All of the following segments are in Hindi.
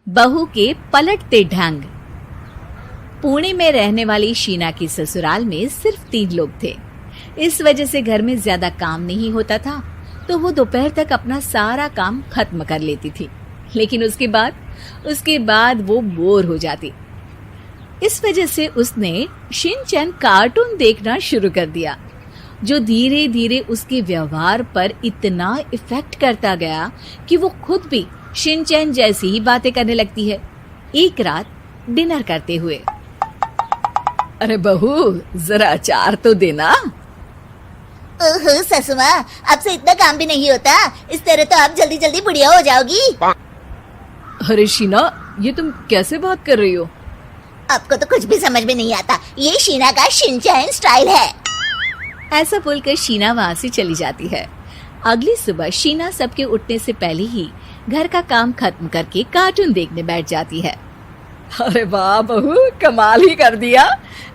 बहू के पलटते ढंग। पुणे में रहने वाली शीना की ससुराल में सिर्फ 3 लोग थे। इस वजह से घर में ज्यादा काम नहीं होता था, तो वो दोपहर तक अपना सारा काम खत्म कर लेती थी। लेकिन उसके बाद वो बोर हो जाती। इस वजह से उसने शिनचैन कार्टून देखना शुरू कर दिया, जो धीरे धीरे उसके व्यवहार पर इतना इफेक्ट करता गया कि वो खुद भी शिनचैन जैसी ही बातें करने लगती है। एक रात डिनर करते हुए, अरे बहू, जरा अचार तो देना। ओहो ससुमा, आपसे इतना काम भी नहीं होता। इस तरह तो आप जल्दी जल्दी बुढ़िया हो जाओगी। अरे शीना, ये तुम कैसे बात कर रही हो? आपको तो कुछ भी समझ में नहीं आता। ये शीना का शिनचैन स्टाइल है। ऐसा बोलकर शीना वहाँ से चली जाती है। अगली सुबह शीना सबके उठने से पहले ही घर का काम खत्म करके कार्टून देखने बैठ जाती है। अरे वाह बहू, कमाल ही कर दिया।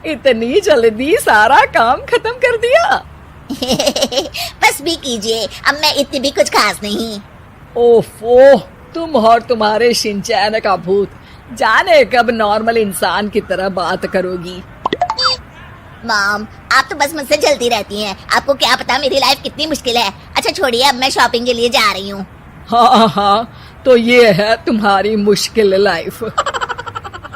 इतनी जल्दी सारा काम खत्म कर दिया। बस भी कीजिए, अब मैं इतनी भी कुछ खास नहीं। ओफो, तुम और तुम्हारे शिनचैन का भूत, जाने कब नॉर्मल इंसान की तरह बात करोगी। मॉम, आप तो बस मुझसे जल्दी रहती हैं। आपको क्या पता मेरी लाइफ कितनी मुश्किल है। अच्छा छोड़िए, अब मैं शॉपिंग के लिए जा रही हूँ। हाँ, तो ये है तुम्हारी मुश्किल लाइफ।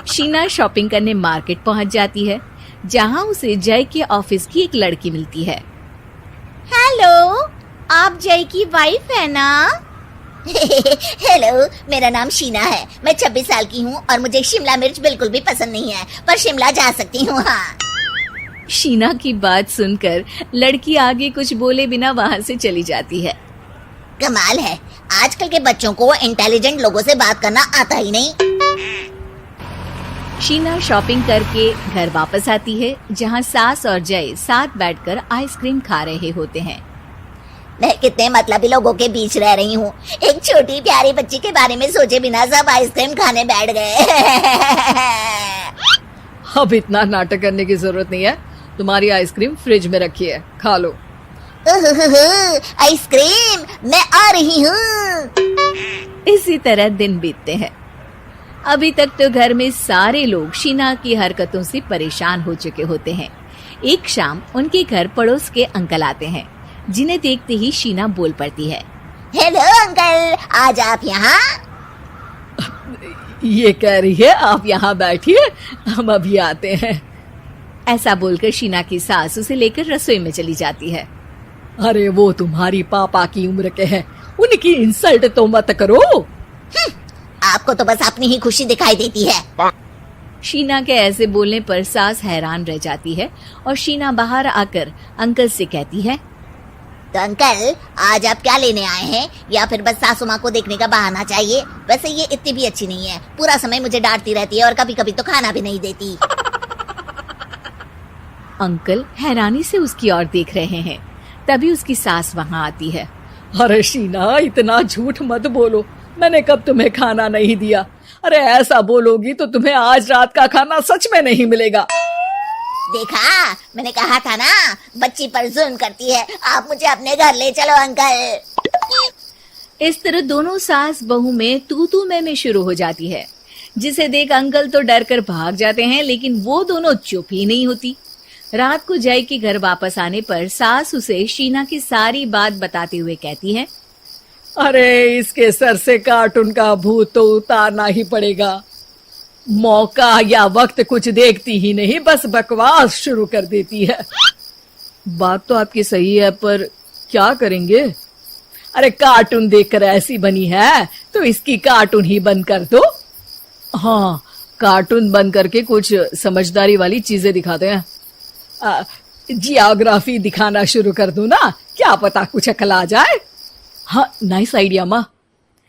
शीना शॉपिंग करने मार्केट पहुँच जाती है, जहाँ उसे जय के ऑफिस की एक लड़की मिलती है। हेलो, आप जय की वाइफ है ना? हेलो, मेरा नाम शीना है। मैं 26 साल की हूँ और मुझे शिमला मिर्च बिल्कुल भी पसंद नहीं है, पर शिमला जा सकती हूँ। हाँ। शीना की बात सुनकर लड़की आगे कुछ बोले बिना वहाँ से चली जाती है। कमाल है, आजकल के बच्चों को इंटेलिजेंट लोगों से बात करना आता ही नहीं। शीना शॉपिंग करके घर वापस आती है, जहाँ सास और जय साथ बैठकर आइसक्रीम खा रहे होते हैं। मैं कितने मतलबी लोगों के बीच रह रही हूँ। एक छोटी प्यारी बच्ची के बारे में सोचे बिना सब आइसक्रीम खाने बैठ गए। अब इतना नाटक करने की जरूरत नहीं है। तुम्हारी आइसक्रीम फ्रिज में रखी है, खा लो। आइसक्रीम, मैं आ रही हूँ। इसी तरह दिन बीतते हैं। अभी तक तो घर में सारे लोग शीना की हरकतों से परेशान हो चुके होते हैं। एक शाम उनके घर पड़ोस के अंकल आते हैं, जिन्हें देखते ही शीना बोल पड़ती है। हेलो अंकल, आज आप यहाँ? ये कह रही है आप यहाँ बैठिए, हम अभी आते हैं। ऐसा बोलकर शीना की सास उसे लेकर रसोई में चली जाती है। अरे वो तुम्हारी पापा की उम्र के हैं, उनकी इंसल्ट तो मत करो। आपको तो बस अपनी ही खुशी दिखाई देती है। शीना के ऐसे बोलने पर सास हैरान रह जाती है और शीना बाहर आकर अंकल से कहती है, तो अंकल, आज आप क्या लेने आए हैं? या फिर बस सासू माँ को देखने का बहाना चाहिए? वैसे ये इतनी भी अच्छी नहीं है, पूरा समय मुझे डांटती रहती है और कभी कभी तो खाना भी नहीं देती। अंकल हैरानी से उसकी ओर देख रहे हैं। तभी उसकी सास वहाँ आती है। अरे शीना, इतना झूठ मत बोलो, मैंने कब तुम्हें खाना नहीं दिया? अरे ऐसा बोलोगी तो तुम्हें आज रात का खाना सच में नहीं मिलेगा। देखा, मैंने कहा था ना, बच्ची पर जुल्म करती है। आप मुझे अपने घर ले चलो अंकल। इस तरह दोनों सास बहू में तू मैं शुरू हो जाती है, जिसे देख अंकल तो डर कर भाग जाते हैं, लेकिन वो दोनों चुप ही नहीं होती। रात को जय के घर वापस आने पर सास उसे शीना की सारी बात बताते हुए कहती है, अरे इसके सर से कार्टून का भूत तो उतारना ही पड़ेगा। मौका या वक्त कुछ देखती ही नहीं, बस बकवास शुरू कर देती है। बात तो आपकी सही है, पर क्या करेंगे? अरे कार्टून देखकर ऐसी बनी है तो इसकी कार्टून ही बंद कर दो। हाँ, कार्टून बंद करके कुछ समझदारी वाली चीजें दिखाते हैं। जियोग्राफी दिखाना शुरू कर दो ना, क्या पता कुछ अकल आ जाए। हाँ, नाइस आइडिया माँ।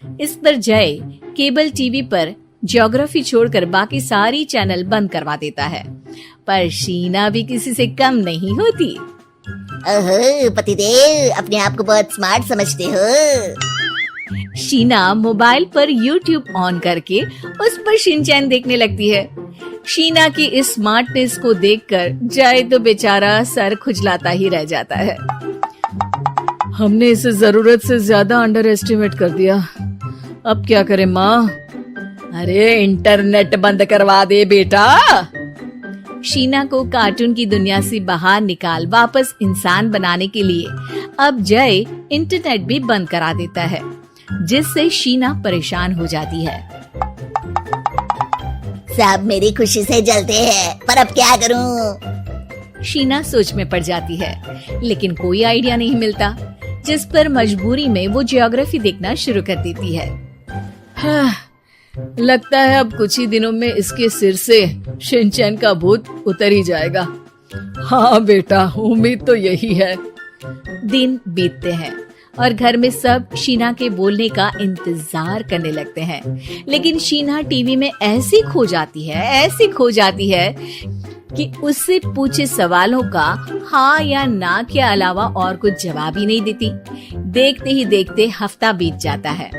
इस पर जय केबल टीवी पर ज्योग्राफी छोड़कर बाकी सारी चैनल बंद करवा देता है, पर शीना भी किसी से कम नहीं होती। ओहो पतिदेव, अपने आप को बहुत स्मार्ट समझते हो। शीना मोबाइल पर YouTube ऑन करके उस पर शिनचैन देखने लगती है। शीना की इस स्मार्टनेस को देखकर जय तो बेचारा सर खुजलाता ही रह जाता है। हमने इसे जरूरत से ज्यादा अंडर एस्टिमेट कर दिया, अब क्या करें माँ? अरे इंटरनेट बंद करवा दे बेटा। शीना को कार्टून की दुनिया से बाहर निकाल वापस इंसान बनाने के लिए अब जय इंटरनेट भी बंद करा देता है, जिससे शीना परेशान हो जाती है। सब मेरी खुशी से जलते हैं, पर अब क्या करूं? शीना सोच में पड़ जाती है, लेकिन कोई आइडिया नहीं मिलता, जिस पर मजबूरी में वो ज्योग्राफी देखना शुरू कर देती है। लगता है अब कुछ ही दिनों में इसके सिर से शिनचैन का भूत उतर ही जाएगा। हाँ बेटा, उम्मीद तो यही है। दिन बीतते हैं और घर में सब शीना के बोलने का इंतजार करने लगते हैं, लेकिन शीना टीवी में ऐसी खो जाती है कि उससे पूछे सवालों का हाँ या ना के अलावा और कुछ जवाब ही नहीं देती। देखते ही देखते हफ्ता बीत जाता है,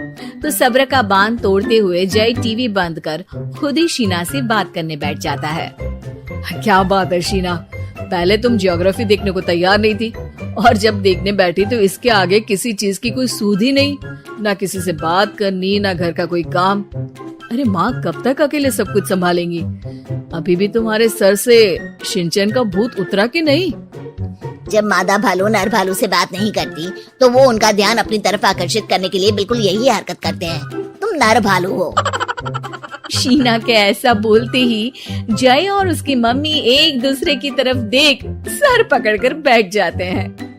तो सब्र का बांध तोड़ते हुए जय टीवी बंद कर खुद ही शीना से बात करने बैठ जाता है। क्या बात है शीना, पहले तुम ज्योग्राफी देखने को तैयार नहीं थी, और जब देखने बैठी तो इसके आगे किसी चीज की कोई सूध ही नहीं, ना किसी से बात करनी, ना घर का कोई काम। अरे माँ कब तक अकेले सब कुछ संभालेंगी? अभी भी तुम्हारे सर से शिनचैन का भूत उतरा कि नहीं? जब मादा भालू नर भालू से बात नहीं करती, तो वो उनका ध्यान अपनी तरफ आकर्षित करने के लिए बिल्कुल यही हरकत करते हैं। तुम नर भालू हो। शीना के ऐसा बोलते ही जय और उसकी मम्मी एक दूसरे की तरफ देख सर पकड़कर बैठ जाते हैं।